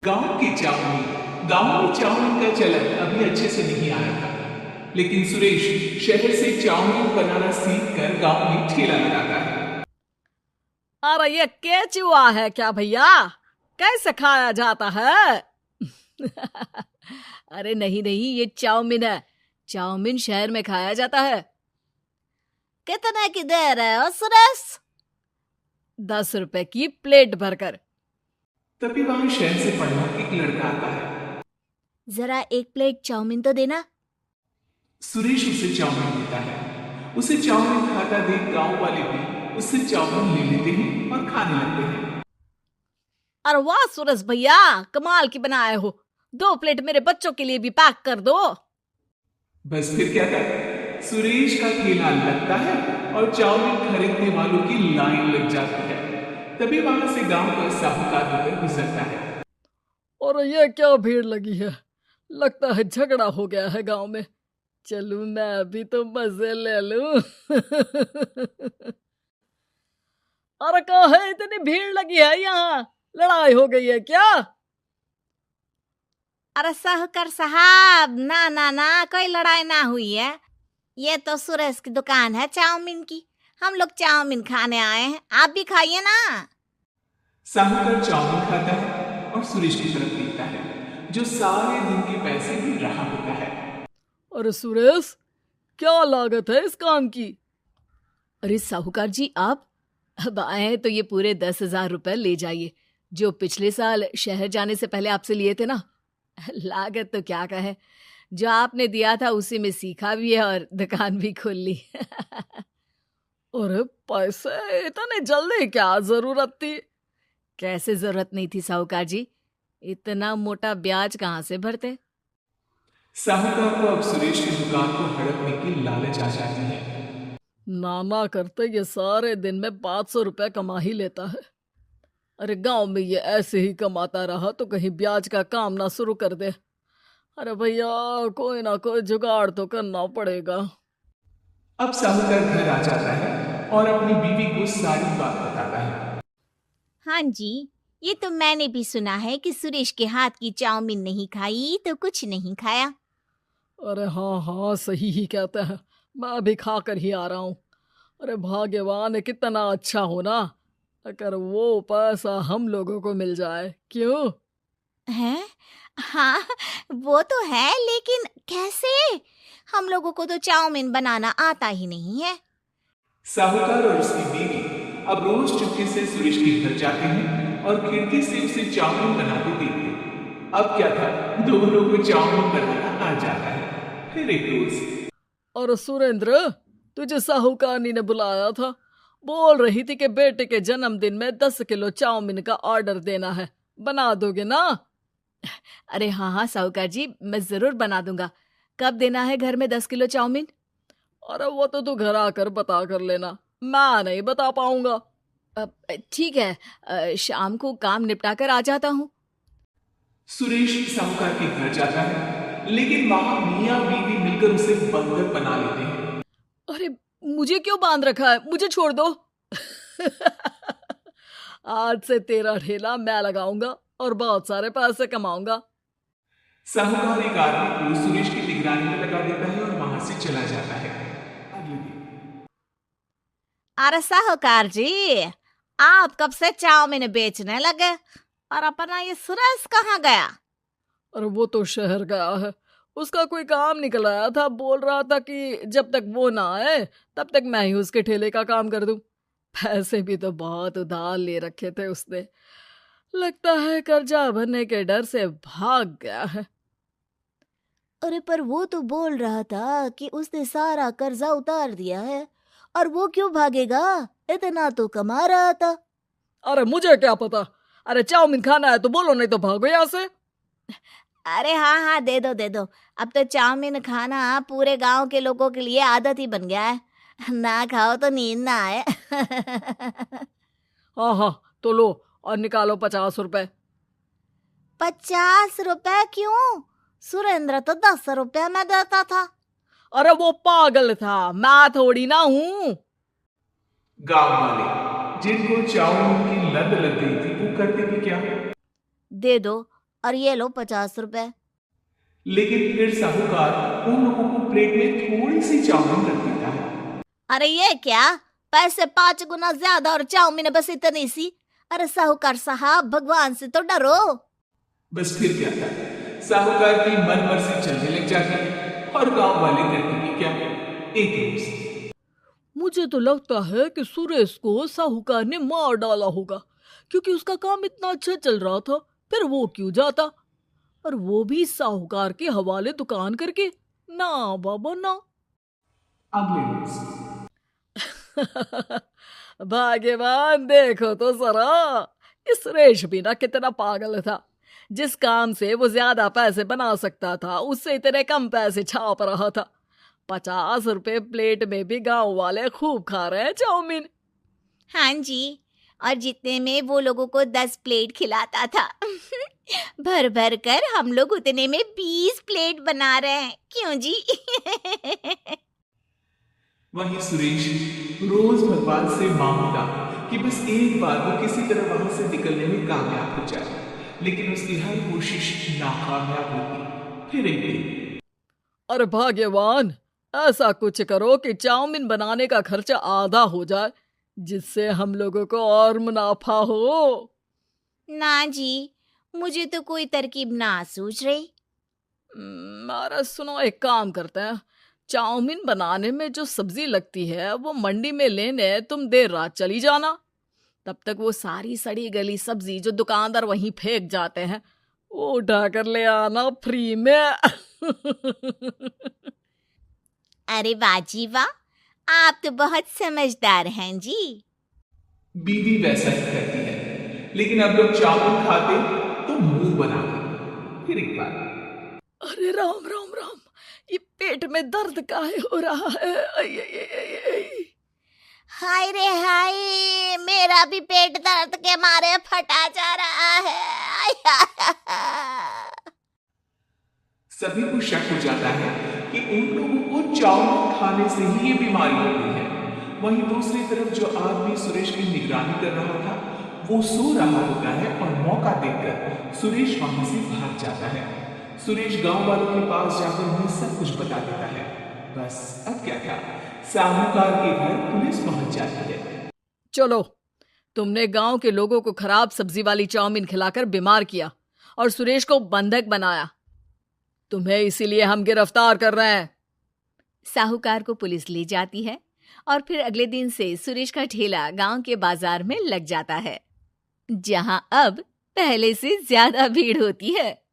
गांव में चाउमीन का चलन अभी अच्छे से नहीं आया था, लेकिन सुरेश शहर से चाउमीन बनाना सीख कर गाँव में ठेला लगाता है। अरे ये केचुआ है क्या भैया? कैसे खाया जाता है? अरे नहीं नहीं, ये चाउमीन है। चाउमीन शहर में खाया जाता है। कितने की दे रहे हो सुरेश? 10 रुपए की प्लेट भरकर। तभी वहां शहर से पढ़ा एक लड़का आता है। जरा एक प्लेट चाउमीन तो देना। सुरेश उसे चाउमीन देता है। उसे चाउमीन खाता देख गांव वाले भी उससे चाउमीन ले लेते हैं और खाने लगते हैं। अरे वाह सुरेश भैया, कमाल की बनाए हो। 2 प्लेट मेरे बच्चों के लिए भी पैक कर दो। बस फिर क्या था, सुरेश का ठेला लगता है और चाउमीन खरीदने वालों की लाइन लग जाती है। तभी वहां से गांव का साहूकार होकर गुजरता है। और ये क्या भीड़ लगी है? लगता है झगड़ा हो गया है गांव में। चलूं मैं अभी तो मजे ले लूं। अरे कहाँ है, इतनी भीड़ लगी है यहाँ? लड़ाई हो गई है क्या? अरे साहूकार साहब, ना ना ना, कोई लड़ाई ना हुई है। ये तो सुरेश की दुकान है चाउमीन की। हम लोग चाउमीन खाने आए हैं, आप भी खाइए ना। साहूकार चाउमीन खाता है और सुरेश की तरफ देखता है, जो सारे दिन के पैसे भी रहा होता है। अरे सुरेश, क्या लागत है इस काम की? अरे साहूकार जी, आप अब आए तो ये पूरे 10,000 रुपए ले जाइए, जो पिछले साल शहर जाने से पहले आपसे लिए थे ना। लागत तो क्या कहे, जो आपने दिया था उसी में सीखा भी है और दुकान भी खोल ली। अरे पैसे इतने जल्दी क्या जरूरत थी? कैसे जरूरत नहीं थी साहूकार जी? इतना मोटा ब्याज कहाँ से भरते? साहूकार को अब सुरेश की दुकान को हड़पने की लालच आ जाती है। नाना करते ये सारे दिन में 500 रुपए कमा ही लेता है। अरे गांव में ये ऐसे ही कमाता रहा तो कहीं ब्याज का काम ना शुरू कर दे। अरे भैया, कोई ना कोई जुगाड़ तो करना पड़ेगा। अब साहूकार घर आ जाता है और अपनी बीवी को सारी बात बताता है। हाँ जी, ये तो मैंने भी सुना है कि सुरेश के हाथ की चाउमीन नहीं खाई तो कुछ नहीं खाया। अरे हाँ हाँ, सही ही कहते हैं। मैं अभी खा कर ही आ रहा हूँ। अरे भाग्यवान है, कितना अच्छा हो ना अगर वो पैसा हम लोगों को मिल जाए। क्यों? हैं? हाँ, वो तो है, लेकिन कैसे? हम लोगों को तो चाउमीन बनाना आता ही नहीं है। साहूकार और उसकी बीवी अब रोज चुपके से सुरेश के घर जाते हैं और खिड़की से उसे चाउमीन बनाते देखते। अब क्या था, दोनों को चाउमीन बनाना आ जाता है। फिर एक रोज, और सुरेंद्र, तुझे साहूकारनी ने बुलाया था। बोल रही थी कि बेटे के जन्मदिन में 10 किलो चाउमीन का ऑर्डर देना है। बना दोगे ना? अरे हाँ हाँ साहूकार जी, मैं जरूर बना दूंगा। कब देना है घर में 10 किलो चाउमीन? अरे वो तो तू घर आकर बता कर लेना, मैं नहीं बता पाऊंगा। ठीक है, शाम को काम निपटा कर आ जाता हूँ। सुरेश साहूकार के घर जाता है, लेकिन वहां मियां बीवी मिलकर उसे बंदर बना लेते हैं। अरे मुझे क्यों बांध रखा है? मुझे छोड़ दो। आज से तेरा ठेला मैं लगाऊंगा और बहुत सारे पैसे कमाऊंगा। साहूकार एक आदमी को सुरेश की निगरानी में लगा देता है और वहां से चला जाता है। अगले दिन, अरे साहूकार जी, आप कब से चाउमीन बेचने लगे? और अपना ये सुरेश कहाँ गया? और वो तो शहर गया है। उसका कोई काम निकल आया था, बोल रहा था कि जब तक वो ना आए तब तक मैं ही उसके ठेले का काम कर दूं। पैसे भी तो बहुत उधार ले रखे थे उसने। लगता है कर्जा भरने के डर से भाग गया है। अरे पर वो तो बोल रहा था कि उसने सारा कर्जा उतार दिया है। और वो क्यों भागेगा? इतना तो कमा रहा था। अरे मुझे क्या पता। अरे चाउमीन खाना है तो बोलो, नहीं तो भागो यहाँ से। अरे हाँ हाँ, दे दो दे दो। अब तो चाउमीन खाना पूरे गांव के लोगों के लिए आदत ही बन गया है। ना खाओ तो नींद ना आए। हाँ हाँ, तो लो और निकालो 50 रुपए। 50 रुपए क्यों? सुरेंद्र तो 10 रुपए में देता था। अरे वो पागल था, मैं थोड़ी ना हूँ। गांव वाले जिनको चाउमीन की लत लग गई थी, वो करते भी क्या? दे दो, और ये लो 50 रुपए। लेकिन फिर साहूकार उन लोगों को प्लेट में थोड़ी सी चाउमीन रख देता है। अरे ये क्या, पैसे 5 गुना ज्यादा और चाउमीन बस इतनी सी। अरे साहूकार साहब, भगवान से तो डरो। बस फिर क्या था, साहूकार की मन मर्जी चलने लग जाती है और गांव वाले करते भी क्या। एक रोज मुझे तो लगता है कि सुरेश को साहूकार ने मार डाला होगा, क्योंकि उसका काम इतना अच्छा चल रहा था, फिर वो क्यों जाता, और वो भी साहूकार के हवाले दुकान करके। ना बाबा ना। अगले रोज भाग्यवान, देखो तो जरा, इस सुरेश भी ना कितना पागल था। जिस काम से वो ज्यादा पैसे बना सकता था, उससे इतने कम पैसे छाप रहा था। 50 रुपए प्लेट में भी गांव वाले खूब खा रहे हैं चाउमीन। हाँ जी, और जितने में वो लोगों को 10 प्लेट खिलाता था भर भर कर हम लोग उतने में 20 प्लेट बना रहे हैं। क्यों जी? वहीं सुरेश रोज भगवान से मांगता कि बस एक बार वो किसी तरह वहां से निकलने में कामयाब हो जाए, लेकिन उसकी हर कोशिश नाकामयाब होती। फिर एक दिन, अरे भाग्यवान, ऐसा कुछ करो कि चाउमीन बनाने का खर्चा आधा हो जाए, जिससे हम लोगों को और मुनाफा हो। ना जी, मुझे तो कोई तरकीब ना सूझ रही। अरे सुनो, एक काम करते हैं। चाउमीन बनाने में जो सब्जी लगती है वो मंडी में लेने तुम देर रात चली जाना। तब तक वो सारी सड़ी गली सब्जी जो दुकानदार वहीं फेंक जाते हैं, वो उठा कर ले आना फ्री में। अरे वाह जी वाह, आप तो बहुत समझदार हैं जी। बीवी वैसा ही करती है, लेकिन अब लोग चाउमीन खाते तो मुंह बनाते। फिर एक बार, अरे राम राम राम, ये पेट में दर्द काहे हो रहा है? आई, आई, आई, आई, आई। हाय रे हाय, मेरा भी पेट दर्द के मारे फटा जा रहा है। सभी को शक हो जाता है कि उन लोगों को चाउमीन खाने से ही ये बीमारी हो गई है। वहीं दूसरी तरफ जो आदमी सुरेश की निगरानी कर रहा था, वो सो रहा होता है और मौका देखकर सुरेश वहां से भाग जाता है। सुरेश गांव वालों के पास जाकर उन्हें सब कुछ बता देता है। बस अब क्या था, साहूकार के घर पुलिस पहुंच जाती है। चलो, तुमने गांव के लोगों को खराब सब्जी वाली चाउमीन खिलाकर बीमार किया और सुरेश को बंधक बनाया। तुम्हें इसीलिए हम गिरफ्तार कर रहे हैं। साहूकार को पुलिस ले जाती है और फिर अगले दिन से सुरेश का ठेला गांव के बाजार में लग जाता है, जहां अब पहले से ज्यादा भीड़ होती है।